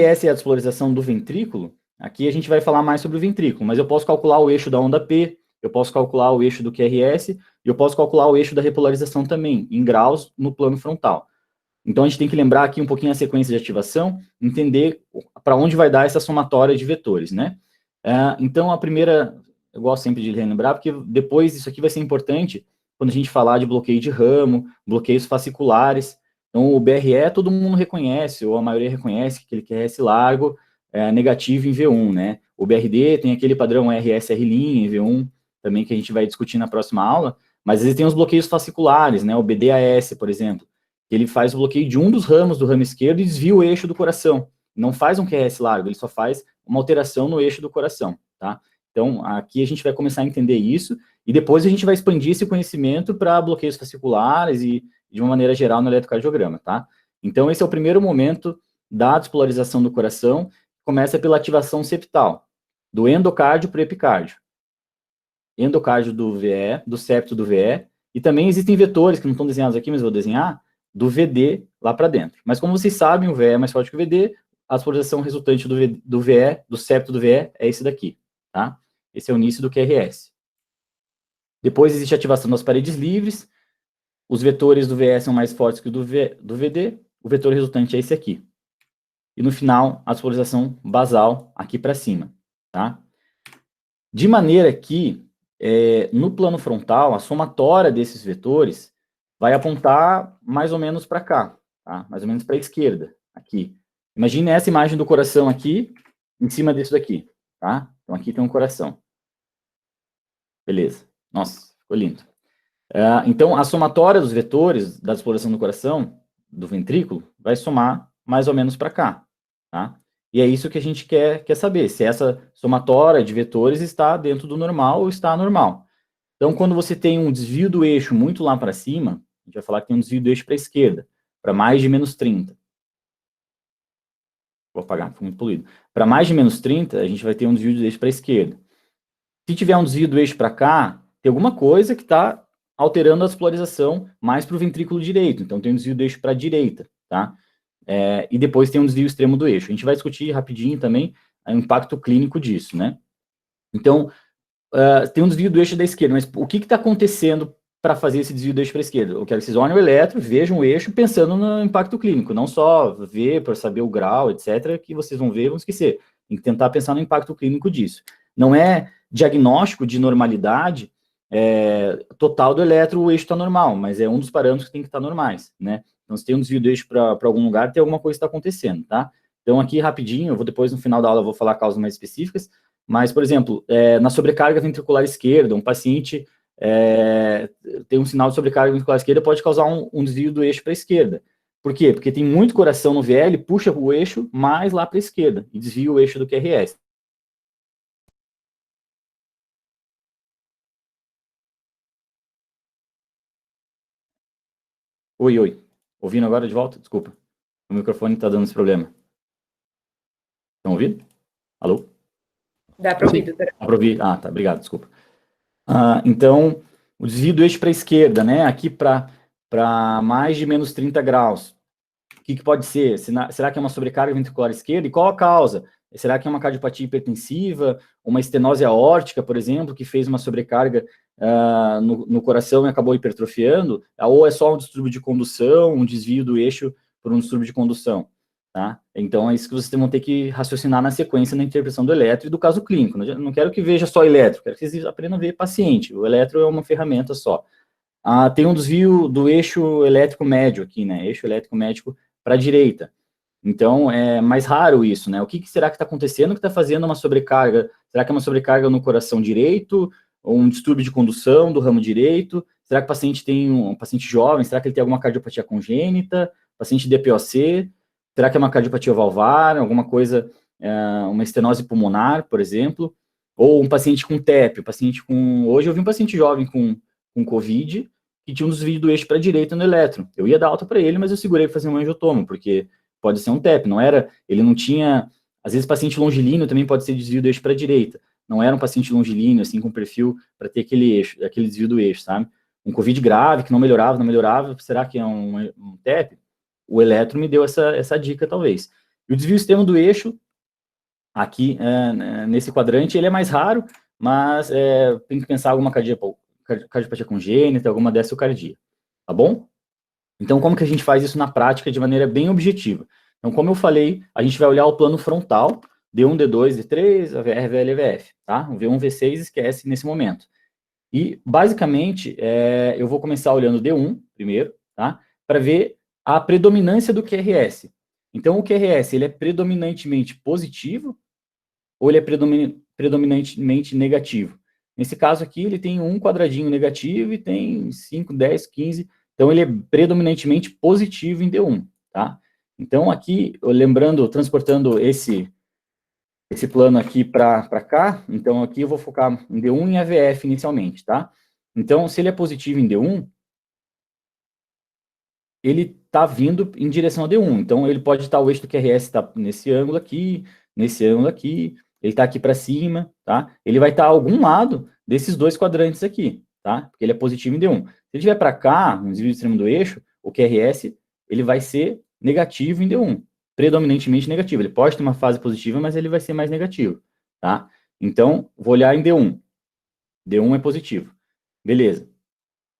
essa é a despolarização do ventrículo. Aqui a gente vai falar mais sobre o ventrículo, mas eu posso calcular o eixo da onda P, eu posso calcular o eixo do QRS, e eu posso calcular o eixo da repolarização também, em graus no plano frontal. Então, a gente tem que lembrar aqui um pouquinho a sequência de ativação, entender para onde vai dar essa somatória de vetores, né? Então, a primeira, eu gosto sempre de lembrar, porque depois isso aqui vai ser importante quando a gente falar de bloqueio de ramo, bloqueios fasciculares. Então, o BRE todo mundo reconhece, ou a maioria reconhece, que ele quer QRS largo, negativo em V1, né? O BRD tem aquele padrão RS-R' em V1, também que a gente vai discutir na próxima aula, mas existem os bloqueios fasciculares, né? O BDAS, por exemplo, que ele faz o bloqueio de um dos ramos do ramo esquerdo e desvia o eixo do coração. Não faz um QRS largo, ele só faz uma alteração no eixo do coração, tá? Então, aqui a gente vai começar a entender isso, e depois a gente vai expandir esse conhecimento para bloqueios fasciculares e, de uma maneira geral, no eletrocardiograma, tá? Então, esse é o primeiro momento da despolarização do coração, começa pela ativação septal, do endocárdio para o epicárdio. Endocárdio do VE, do septo do VE, e também existem vetores que não estão desenhados aqui, mas eu vou desenhar, do VD lá para dentro. Mas como vocês sabem, o VE é mais forte que o VD, a despolarização resultante do VE, do septo do VE, é esse daqui, tá? Esse é o início do QRS. Depois existe a ativação das paredes livres, os vetores do VE são mais fortes que o do VD, o vetor resultante é esse aqui. E no final, a despolarização basal aqui para cima, tá? De maneira que, no plano frontal, a somatória desses vetores vai apontar mais ou menos para cá, tá? Mais ou menos para a esquerda, aqui. Imagine essa imagem do coração aqui, em cima disso daqui, tá? Então, aqui tem um coração. Beleza. Nossa, ficou lindo. Então, a somatória dos vetores da despolarização do coração, do ventrículo, vai somar mais ou menos para cá, tá? E é isso que a gente quer saber, se essa somatória de vetores está dentro do normal ou está anormal. Então, quando você tem um desvio do eixo muito lá para cima, a gente vai falar que tem um desvio do eixo para a esquerda, para mais de menos 30. Vou apagar, foi muito poluído. Para mais de menos 30, a gente vai ter um desvio do eixo para a esquerda. Se tiver um desvio do eixo para cá, tem alguma coisa que está alterando a despolarização mais para o ventrículo direito. Então, tem um desvio do eixo para a direita, tá? E depois tem um desvio extremo do eixo. A gente vai discutir rapidinho também o impacto clínico disso, né? Então, tem um desvio do eixo da esquerda, mas o que está acontecendo para fazer esse desvio do eixo para a esquerda? Eu quero que vocês olhem o eletro, vejam o eixo pensando no impacto clínico, não só ver para saber o grau, etc., que vocês vão ver e vão esquecer. Tem que tentar pensar no impacto clínico disso. Não é diagnóstico de normalidade total do eletro, o eixo está normal, mas é um dos parâmetros que tem que estar normais, né? Então, se tem um desvio do eixo para algum lugar, tem alguma coisa que está acontecendo, tá? Então, aqui, rapidinho, eu vou depois, no final da aula, eu vou falar causas mais específicas, mas, por exemplo, na sobrecarga ventricular esquerda, um paciente tem um sinal de sobrecarga ventricular esquerda, pode causar um desvio do eixo para a esquerda. Por quê? Porque tem muito coração no VL, puxa o eixo mais lá para a esquerda, e desvia o eixo do QRS. Oi, oi. Ouvindo agora de volta? Desculpa. O microfone está dando esse problema. Estão ouvindo? Alô? Dá para ouvir, doutora. Dá para ouvir? Ah, tá. Obrigado, desculpa. Então, o desvio do eixo para a esquerda, né? Aqui para mais de menos 30 graus. O que pode ser? Será que é uma sobrecarga ventricular esquerda? E qual a causa? Será que é uma cardiopatia hipertensiva, uma estenose aórtica, por exemplo, que fez uma sobrecarga no coração e acabou hipertrofiando? Ou é só um distúrbio de condução, um desvio do eixo por um distúrbio de condução? Tá? Então, é isso que vocês vão ter que raciocinar na sequência na interpretação do eletro e do caso clínico. Não quero que veja só eletro, quero que vocês aprendam a ver paciente. O eletro é uma ferramenta só. Tem um desvio do eixo elétrico médio aqui, né? Eixo elétrico médio para a direita. Então, é mais raro isso, né? O que será que está acontecendo que está fazendo uma sobrecarga? Será que é uma sobrecarga no coração direito? Ou um distúrbio de condução do ramo direito? Será que o paciente tem um paciente jovem? Será que ele tem alguma cardiopatia congênita? Paciente DPOC? Será que é uma cardiopatia valvar? Alguma coisa, uma estenose pulmonar, por exemplo? Ou um paciente com TEP? Hoje eu vi um paciente jovem com COVID que tinha um desvio do eixo para a direita no eletro. Eu ia dar alta para ele, mas eu segurei para fazer um angiotomo, porque pode ser um TEP, ele não tinha, às vezes paciente longilíneo também pode ser desvio do eixo para a direita, não era um paciente longilíneo, assim, com perfil para ter aquele desvio do eixo, sabe? Um COVID grave, que não melhorava, será que é um TEP? O eletro me deu essa dica, talvez. E o desvio externo do eixo, aqui nesse quadrante, ele é mais raro, mas tem que pensar alguma cardiopatia congênita, alguma dessiocardia, tá bom? Então, como que a gente faz isso na prática de maneira bem objetiva? Então, como eu falei, a gente vai olhar o plano frontal, D1, D2, D3, AVR, VL, VF, tá? O V1, V6 esquece nesse momento. E, basicamente, eu vou começar olhando D1 primeiro, tá? Para ver a predominância do QRS. Então, o QRS, ele é predominantemente positivo ou ele é predominantemente negativo? Nesse caso aqui, ele tem um quadradinho negativo e tem 5, 10, 15. Então, ele é predominantemente positivo em D1, tá? Então, aqui, lembrando, transportando esse plano aqui para cá, então aqui eu vou focar em D1 e em AVF inicialmente, tá? Então, se ele é positivo em D1, ele está vindo em direção a D1. Então, ele pode estar, o eixo do QRS está nesse ângulo aqui, ele está aqui para cima, tá? Ele vai estar a algum lado desses dois quadrantes aqui, tá? Porque ele é positivo em D1. Se ele estiver para cá, no desvio extremo do eixo, o QRS, ele vai ser negativo em D1, predominantemente negativo. Ele pode ter uma fase positiva, mas ele vai ser mais negativo, tá? Então, vou olhar em D1. D1 é positivo. Beleza.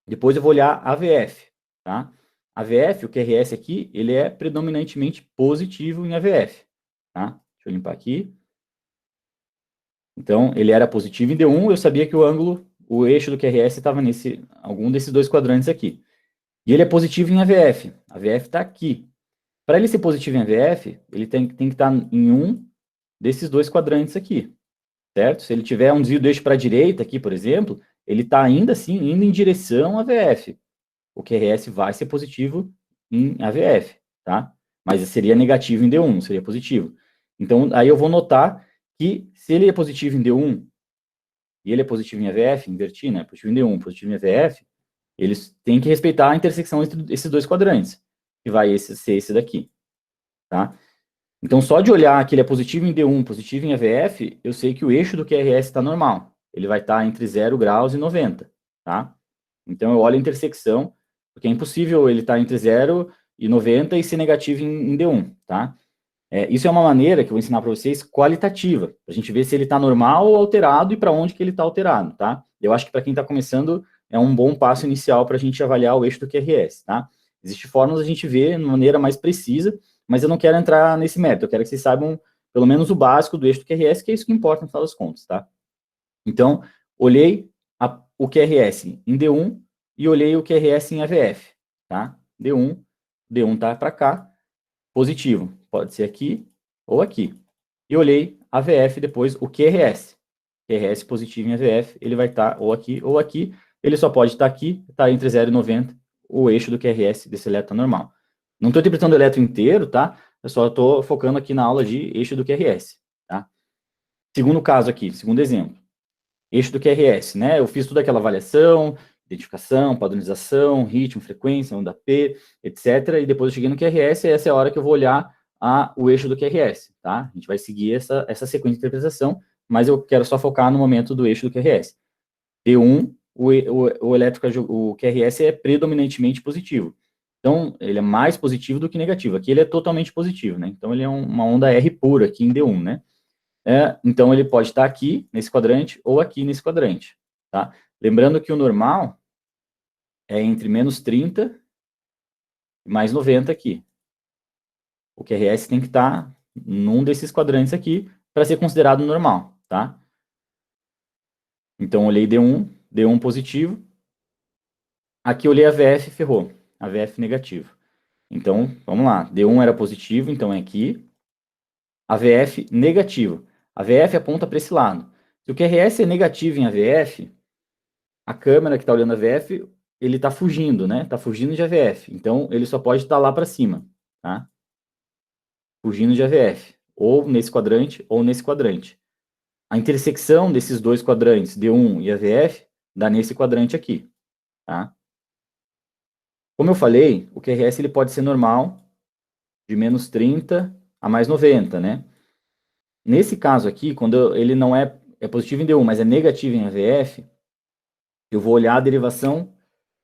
Depois eu vou olhar AVF, tá? AVF, o QRS aqui, ele é predominantemente positivo em AVF, tá? Deixa eu limpar aqui. Então, ele era positivo em D1, eu sabia que o eixo do QRS estava algum desses dois quadrantes aqui. E ele é positivo em AVF. AVF está aqui. Para ele ser positivo em AVF, ele tem que estar em um desses dois quadrantes aqui, certo? Se ele tiver um desvio do eixo para a direita aqui, por exemplo, ele está ainda assim indo em direção a AVF. O QRS vai ser positivo em AVF, tá? Mas seria negativo em D1, seria positivo. Então, aí eu vou notar que se ele é positivo em D1 e ele é positivo em AVF, inverti, né? Positivo em D1, positivo em AVF, eles têm que respeitar a intersecção entre esses dois quadrantes, que vai ser esse daqui, tá? Então, só de olhar que ele é positivo em D1, positivo em AVF, eu sei que o eixo do QRS está normal. Ele vai estar entre 0 graus e 90, tá? Então, eu olho a intersecção, porque é impossível ele estar entre 0 e 90 e ser negativo em D1, tá? Isso é uma maneira que eu vou ensinar para vocês qualitativa, para a gente ver se ele está normal ou alterado e para onde que ele está alterado, tá? Eu acho que para quem está começando é um bom passo inicial para a gente avaliar o eixo do QRS, tá? Existem formas a gente ver de maneira mais precisa, mas eu não quero entrar nesse método, eu quero que vocês saibam pelo menos o básico do eixo do QRS, que é isso que importa no final das contas, tá? Então, olhei o QRS em D1 e olhei o QRS em AVF, tá? D1 tá para cá, positivo, pode ser aqui ou aqui. E olhei AVF depois, o QRS. QRS positivo em AVF, ele vai estar ou aqui ou aqui, ele só pode estar aqui, está entre 0 e 90, o eixo do QRS desse elétron normal. Não estou interpretando o elétron inteiro, tá? Eu só estou focando aqui na aula de eixo do QRS, tá? Segundo caso aqui, segundo exemplo. Eixo do QRS, né? Eu fiz toda aquela avaliação, identificação, padronização, ritmo, frequência, onda P, etc. E depois eu cheguei no QRS, e essa é a hora que eu vou olhar o eixo do QRS, tá? A gente vai seguir essa sequência de interpretação, mas eu quero só focar no momento do eixo do QRS. D1, o QRS é predominantemente positivo. Então, ele é mais positivo do que negativo. Aqui ele é totalmente positivo, né? Então, ele é uma onda R pura aqui em D1, né? Então, ele pode estar aqui, nesse quadrante, ou aqui nesse quadrante, tá? Lembrando que o normal é entre menos 30 e mais 90 aqui. O QRS tem que estar num desses quadrantes aqui para ser considerado normal, tá? Então, olhei D1 positivo. Aqui olhei AVF, ferrou. AVF negativo. Então, vamos lá. D1 era positivo, então é aqui. AVF negativo. AVF aponta para esse lado. Se o QRS é negativo em AVF, a câmera que está olhando AVF, ele está fugindo, né? Está fugindo de AVF. Então, ele só pode estar lá para cima, tá? Fugindo de AVF. Ou nesse quadrante, ou nesse quadrante. A intersecção desses dois quadrantes, D1 e AVF, dá nesse quadrante aqui, tá? Como eu falei, o QRS ele pode ser normal, de menos 30 a mais 90, né? Nesse caso aqui, quando ele não é positivo em D1, mas é negativo em AVF, eu vou olhar a derivação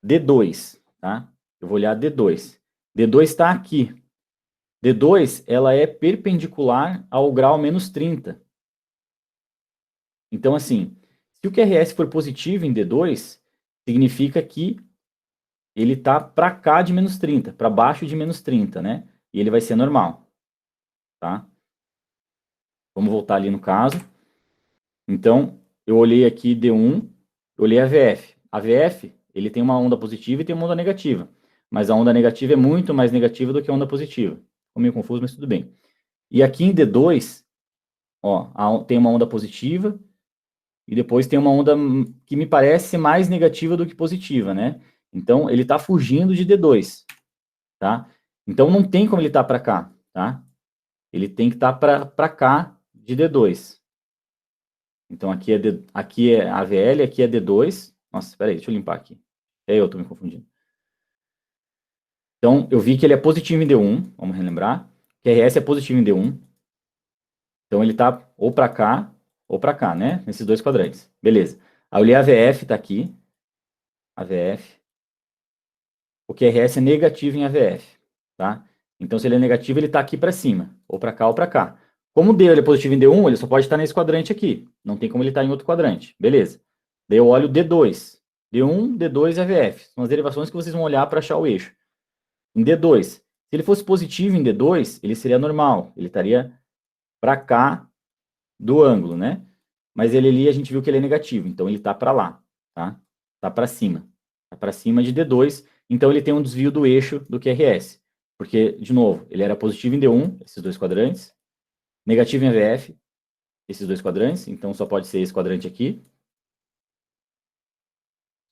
D2, tá? Eu vou olhar D2. D2 está aqui. D2, ela é perpendicular ao grau menos 30. Então, assim, se o QRS for positivo em D2, significa que ele está para cá de menos 30, para baixo de menos 30, né? E ele vai ser normal, tá? Vamos voltar ali no caso. Então, eu olhei aqui D1, eu olhei a VF. A VF, ele tem uma onda positiva e tem uma onda negativa. Mas a onda negativa é muito mais negativa do que a onda positiva. Ficou meio confuso, mas tudo bem. E aqui em D2, ó, tem uma onda positiva e depois tem uma onda que me parece mais negativa do que positiva, né? Então, ele está fugindo de D2, tá? Então, não tem como ele estar para cá, tá? Ele tem que estar para cá de D2. Então, aqui é AVL, aqui é D2. Nossa, espera aí, deixa eu limpar aqui. Eu estou me confundindo. Então, eu vi que ele é positivo em D1, vamos relembrar. QRS é positivo em D1. Então, ele está ou para cá, né? Nesses dois quadrantes. Beleza. Aí eu olhei a AVF, está aqui. AVF. O QRS é negativo em AVF, tá? Então, se ele é negativo, ele está aqui para cima, ou para cá ou para cá. Como o D ele é positivo em D1, ele só pode estar nesse quadrante aqui. Não tem como ele estar em outro quadrante. Beleza. Daí eu olho D2. D1, D2 e AVF. São as derivações que vocês vão olhar para achar o eixo. Em D2, se ele fosse positivo em D2, ele seria normal. Ele estaria para cá do ângulo, né? Mas ele ali, a gente viu que ele é negativo. Então, ele está para lá, tá? Está para cima. Está para cima de D2. Então, ele tem um desvio do eixo do QRS. Porque, de novo, ele era positivo em D1, esses dois quadrantes. Negativo em AVF, esses dois quadrantes. Então, só pode ser esse quadrante aqui.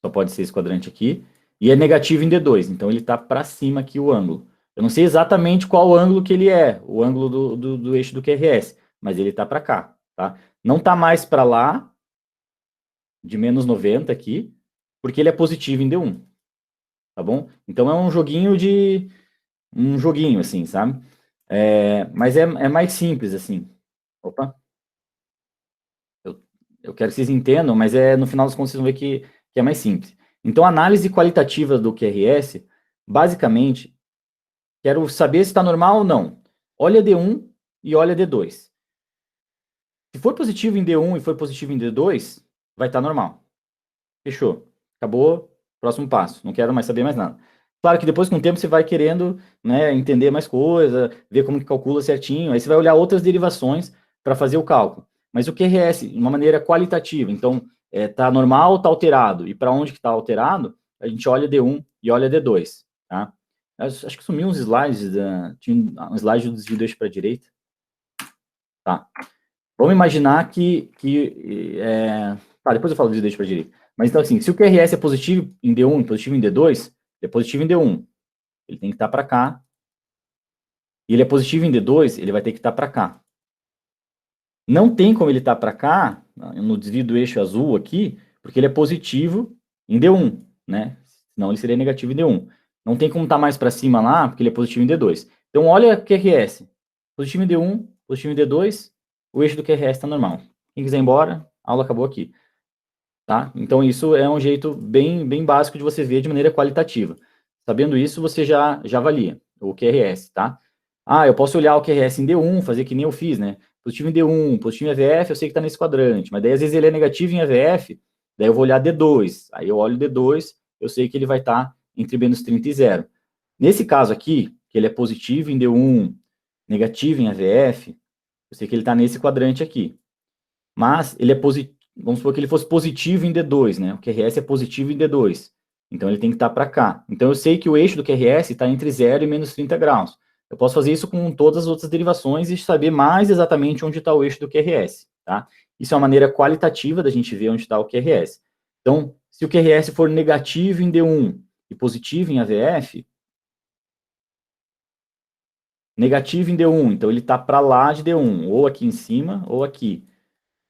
Só pode ser esse quadrante aqui. E é negativo em D2. Então, ele está para cima aqui o ângulo. Eu não sei exatamente qual ângulo que ele é. O ângulo do eixo do QRS. Mas ele está para cá, tá? Não está mais para lá, de menos 90 aqui, porque ele é positivo em D1. Tá bom? Então é um joguinho assim, sabe? Mas é mais simples, assim. Opa. Eu quero que vocês entendam, mas no final das contas vocês vão ver que é mais simples. Então, a análise qualitativa do QRS, basicamente, quero saber se está normal ou não. Olha D1 e olha D2. Se for positivo em D1 e for positivo em D2, vai estar normal. Fechou. Acabou. Próximo passo. Não quero mais saber mais nada. Claro que depois, com o tempo, você vai querendo, né, entender mais coisa, ver como que calcula certinho. Aí você vai olhar outras derivações para fazer o cálculo. Mas o QRS, de uma maneira qualitativa. Então, está normal ou está alterado? E para onde que está alterado, a gente olha D1 e olha D2. Tá? Acho que sumiu uns slides. Tinha um slide do desvio do eixo para a direita. Tá. Vamos imaginar Tá, depois eu falo do desvio do eixo para a direita. Mas então, assim, se o QRS é positivo em D1 e positivo em D2, ele é positivo em D1. Ele tem que estar para cá. E ele é positivo em D2, ele vai ter que estar para cá. Não tem como ele estar para cá, no desvio do eixo azul aqui, porque ele é positivo em D1, né? Senão ele seria negativo em D1. Não tem como estar mais para cima lá, porque ele é positivo em D2. Então, olha o QRS. Positivo em D1, positivo em D2, o eixo do QRS está normal. Quem quiser ir embora, a aula acabou aqui. Tá? Então, isso é um jeito bem básico de você ver de maneira qualitativa. Sabendo isso, você já avalia o QRS, tá? Eu posso olhar o QRS em D1, fazer que nem eu fiz, né? Positivo em D1, positivo em AVF, eu sei que está nesse quadrante, mas daí às vezes ele é negativo em AVF, daí eu vou olhar D2, aí eu olho D2, eu sei que ele vai estar entre menos 30 e 0. Nesse caso aqui, que ele é positivo em D1, negativo em AVF, eu sei que ele está nesse quadrante aqui. Mas ele é positivo, vamos supor que ele fosse positivo em D2, né? O QRS é positivo em D2. Então ele tem que estar para cá. Então eu sei que o eixo do QRS está entre 0 e menos 30 graus. Eu posso fazer isso com todas as outras derivações e saber mais exatamente onde está o eixo do QRS, tá? Isso é uma maneira qualitativa da gente ver onde está o QRS. Então, se o QRS for negativo em D1 e positivo em AVF, negativo em D1, então ele está para lá de D1, ou aqui em cima, ou aqui.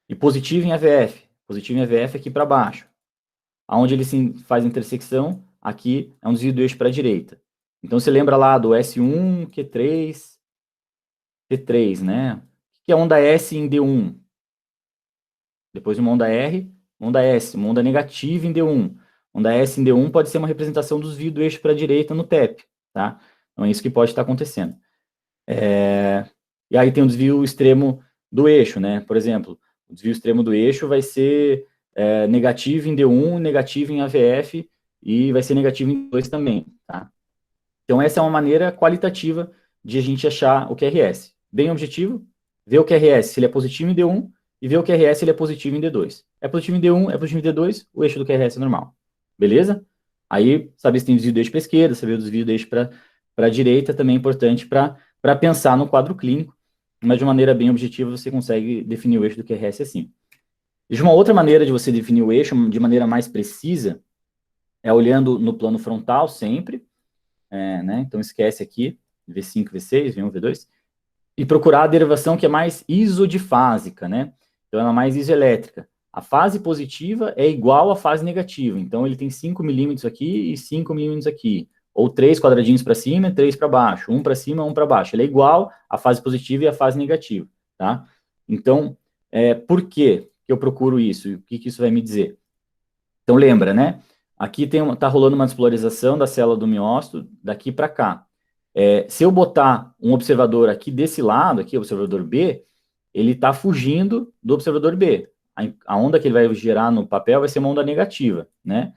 E positivo em AVF. Positivo em AVF aqui para baixo. Aonde ele faz a intersecção, aqui é um desvio do eixo para a direita. Então, você lembra lá do S1, Q3, T3, né? O que é onda S em D1? Depois de uma onda R, onda S, uma onda negativa em D1. Onda S em D1 pode ser uma representação do desvio do eixo para a direita no TEP, tá? Então, é isso que pode estar acontecendo. E aí tem o desvio extremo do eixo, né? Por exemplo, o desvio extremo do eixo vai ser negativo em D1, negativo em AVF, e vai ser negativo em D2 também, tá? Então, essa é uma maneira qualitativa de a gente achar o QRS. Bem objetivo, ver o QRS se ele é positivo em D1 e ver o QRS se ele é positivo em D2. É positivo em D1, é positivo em D2, o eixo do QRS é normal. Beleza? Aí, saber se tem desvio do eixo para a esquerda, saber o desvio do eixo para a direita, também é importante para pensar no quadro clínico, mas de uma maneira bem objetiva você consegue definir o eixo do QRS assim. E de uma outra maneira de você definir o eixo, de maneira mais precisa, é olhando no plano frontal sempre, né? Então esquece aqui, V5, V6, V1, V2, e procurar a derivação que é mais isodifásica, né? Então ela é mais isoelétrica. A fase positiva é igual à fase negativa, então ele tem 5 milímetros aqui e 5 milímetros aqui, ou 3 quadradinhos para cima e 3 para baixo, um para cima, um para baixo. Ele é igual à fase positiva e à fase negativa, tá? Então, por que eu procuro isso? E o que isso vai me dizer? Então lembra, né? Aqui tá rolando uma despolarização da célula do miócito daqui para cá. Se eu botar um observador aqui desse lado, aqui, observador B, ele está fugindo do observador B. A onda que ele vai gerar no papel vai ser uma onda negativa, né?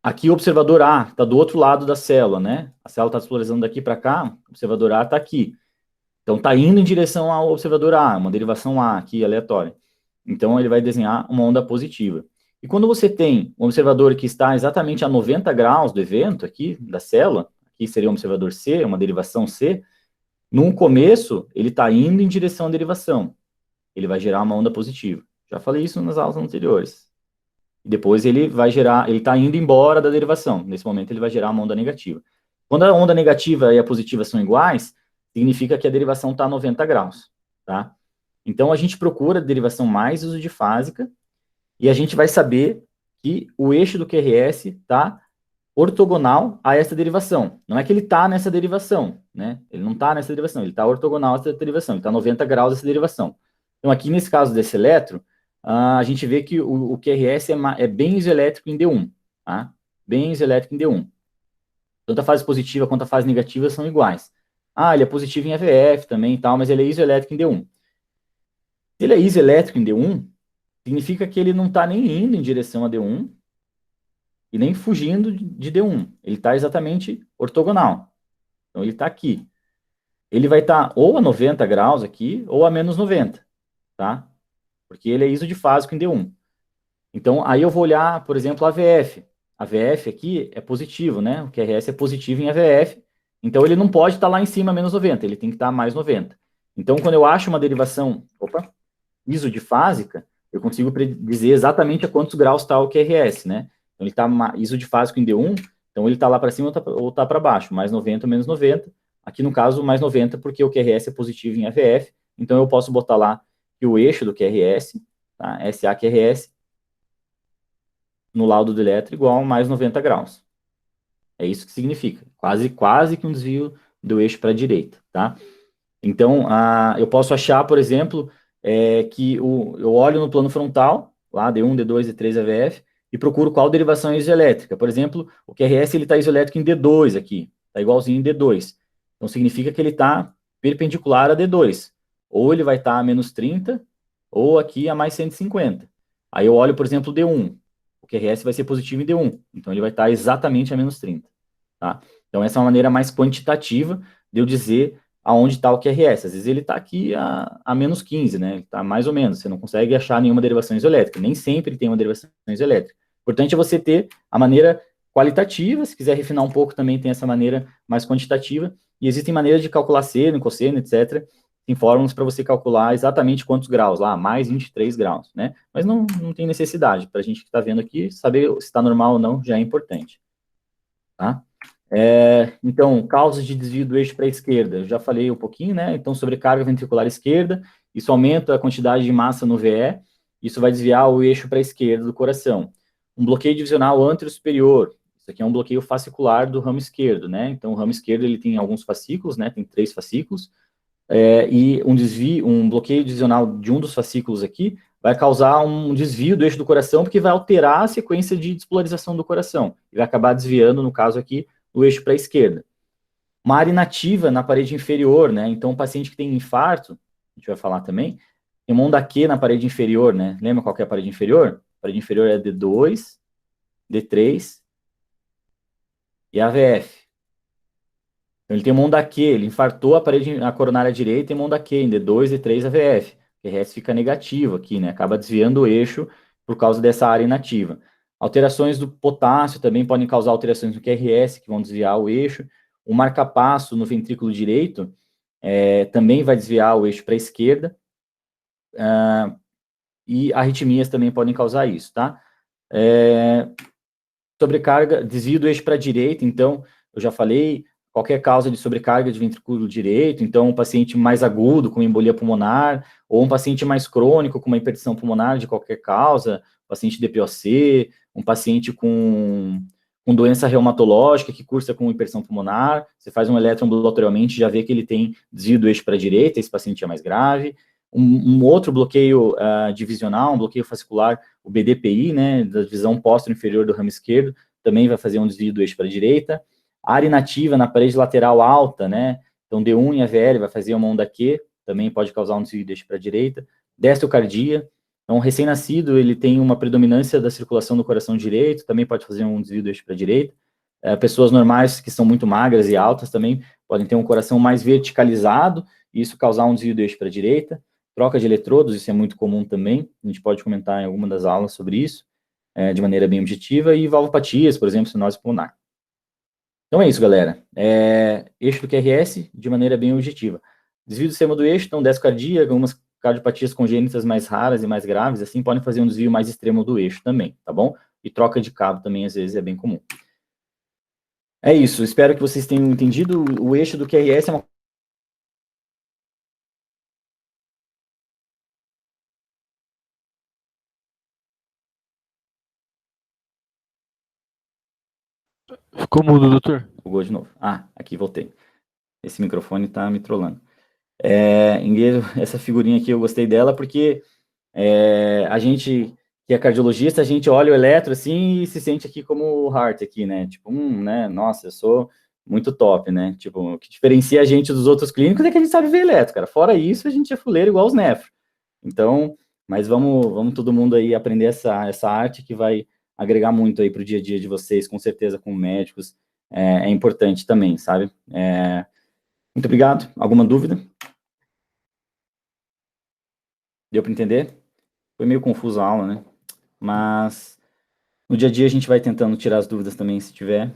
Aqui o observador A está do outro lado da célula, né? A célula está despolarizando daqui para cá, o observador A está aqui. Então está indo em direção ao observador A, uma derivação A aqui, aleatória. Então ele vai desenhar uma onda positiva. E quando você tem um observador que está exatamente a 90 graus do evento aqui, da célula, aqui seria um observador C, uma derivação C, no começo, ele está indo em direção à derivação. Ele vai gerar uma onda positiva. Já falei isso nas aulas anteriores. E depois ele vai gerar, ele está indo embora da derivação. Nesse momento, ele vai gerar uma onda negativa. Quando a onda negativa e a positiva são iguais, significa que a derivação está a 90 graus, tá? Então, a gente procura a derivação mais isodifásica e a gente vai saber que o eixo do QRS está ortogonal a essa derivação. Não é que ele está nessa derivação, né? Ele não está nessa derivação, ele está ortogonal a essa derivação, ele está 90 graus dessa derivação. Então, aqui nesse caso desse elétron, a gente vê que o QRS é bem isoelétrico em D1, tá? Bem isoelétrico em D1. Tanto a fase positiva quanto a fase negativa são iguais. Ele é positivo em AVF também e tal, mas ele é isoelétrico em D1. Se ele é isoelétrico em D1, significa que ele não está nem indo em direção a D1 e nem fugindo de D1. Ele está exatamente ortogonal. Então, ele está aqui. Ele vai estar ou a 90 graus aqui, ou a menos 90, tá? Porque ele é isodifásico em D1. Então, aí eu vou olhar, por exemplo, a AVF. A AVF aqui é positivo, né? O QRS é positivo em AVF. Então, ele não pode estar lá em cima, menos 90. Ele tem que estar mais 90. Então, quando eu acho uma derivação isodifásica, eu consigo dizer exatamente a quantos graus está o QRS, né? Então, ele está isodifásico em D1, então ele está lá para cima ou está para baixo, mais 90 ou menos 90. Aqui, no caso, mais 90, porque o QRS é positivo em AVF, então eu posso botar lá que o eixo do QRS, tá? SA-QRS, no laudo do elétron igual a mais 90 graus. É isso que significa. Quase que um desvio do eixo para a direita, tá? Então, eu posso achar, por exemplo, que eu olho no plano frontal, lá D1, D2, D3, AVF, e procuro qual derivação é isoelétrica. Por exemplo, o QRS está isoelétrico em D2 aqui, está igualzinho em D2. Então, significa que ele está perpendicular a D2. Ou ele vai estar a menos 30, ou aqui a mais 150. Aí eu olho, por exemplo, D1. O QRS vai ser positivo em D1. Então, ele vai estar exatamente a menos 30. Tá? Então, essa é uma maneira mais quantitativa de eu dizer aonde está o QRS. Às vezes ele está aqui a menos 15, né? Ele está mais ou menos. Você não consegue achar nenhuma derivação isoelétrica. Nem sempre tem uma derivação isoelétrica. O importante é você ter a maneira qualitativa. Se quiser refinar um pouco, também tem essa maneira mais quantitativa. E existem maneiras de calcular seno, cosseno, etc. Tem fórmulas para você calcular exatamente quantos graus, lá, mais 23 graus, né? Mas não tem necessidade. Para a gente que está vendo aqui, saber se está normal ou não já é importante. Tá? Então, causas de desvio do eixo para a esquerda, eu já falei um pouquinho, né? Então, sobrecarga ventricular esquerda, isso aumenta a quantidade de massa no VE, isso vai desviar o eixo para a esquerda do coração. Um bloqueio divisional antero-superior, isso aqui é um bloqueio fascicular do ramo esquerdo, né? Então, o ramo esquerdo, ele tem alguns fascículos, né? Tem 3 fascículos, e um bloqueio divisional de um dos fascículos aqui vai causar um desvio do eixo do coração, porque vai alterar a sequência de despolarização do coração, e vai acabar desviando, no caso aqui, o eixo para a esquerda. Uma área inativa na parede inferior, né? Então, o paciente que tem infarto, a gente vai falar também, tem uma onda Q na parede inferior, né? Lembra qual que é a parede inferior? A parede inferior é D2, D3 e AVF. Então, ele tem uma onda Q, ele infartou a coronária direita e tem uma onda Q em D2, D3, AVF. O QRS fica negativo aqui, né? Acaba desviando o eixo por causa dessa área inativa. Alterações do potássio também podem causar alterações no QRS, que vão desviar o eixo. O marcapasso no ventrículo direito também vai desviar o eixo para a esquerda. E arritmias também podem causar isso, tá? Sobrecarga, desvio do eixo para a direita, então, eu já falei, qualquer causa de sobrecarga de ventrículo direito, então, um paciente mais agudo, com embolia pulmonar, ou um paciente mais crônico, com uma hipertensão pulmonar de qualquer causa, paciente DPOC, um paciente com doença reumatológica que cursa com hipertensão pulmonar, você faz um elétron ambulatorialmente, já vê que ele tem desvio do eixo para a direita, esse paciente é mais grave. Um outro bloqueio divisional, um bloqueio fascicular, o BDPI, né, da divisão póstero-inferior do ramo esquerdo, também vai fazer um desvio do eixo para a direita. A área inativa na parede lateral alta, né, então D1 e AVL vai fazer uma onda Q, também pode causar um desvio do eixo para a direita. Desteocardia, então, recém-nascido, ele tem uma predominância da circulação do coração direito, também pode fazer um desvio do eixo para a direita. Pessoas normais que são muito magras e altas também podem ter um coração mais verticalizado, e isso causar um desvio do eixo para a direita. Troca de eletrodos, isso é muito comum também, a gente pode comentar em alguma das aulas sobre isso, de maneira bem objetiva, e valvopatias, por exemplo, sinose pulmonar. Então é isso, galera. Eixo do QRS, de maneira bem objetiva. Desvio do sistema do eixo, então descardia, algumas cardiopatias congênitas mais raras e mais graves, assim, podem fazer um desvio mais extremo do eixo também, tá bom? E troca de cabo também, às vezes, é bem comum. É isso, espero que vocês tenham entendido. O eixo do QRS é uma Ficou mudo, doutor. Bugou de novo. Aqui, voltei. Esse microfone tá me trollando. Essa figurinha aqui eu gostei dela porque a gente, que é cardiologista, a gente olha o eletro assim e se sente aqui como o heart aqui, né? Tipo, né? Nossa, eu sou muito top, né? Tipo, o que diferencia a gente dos outros clínicos é que a gente sabe ver eletro, cara. Fora isso, a gente é fuleiro igual os nefros. Então, mas vamos todo mundo aí aprender essa arte que vai agregar muito aí para o dia a dia de vocês, com certeza, como médicos, é importante também, sabe? Muito obrigado. Alguma dúvida? Deu para entender? Foi meio confusa a aula, né? Mas no dia a dia a gente vai tentando tirar as dúvidas também, se tiver.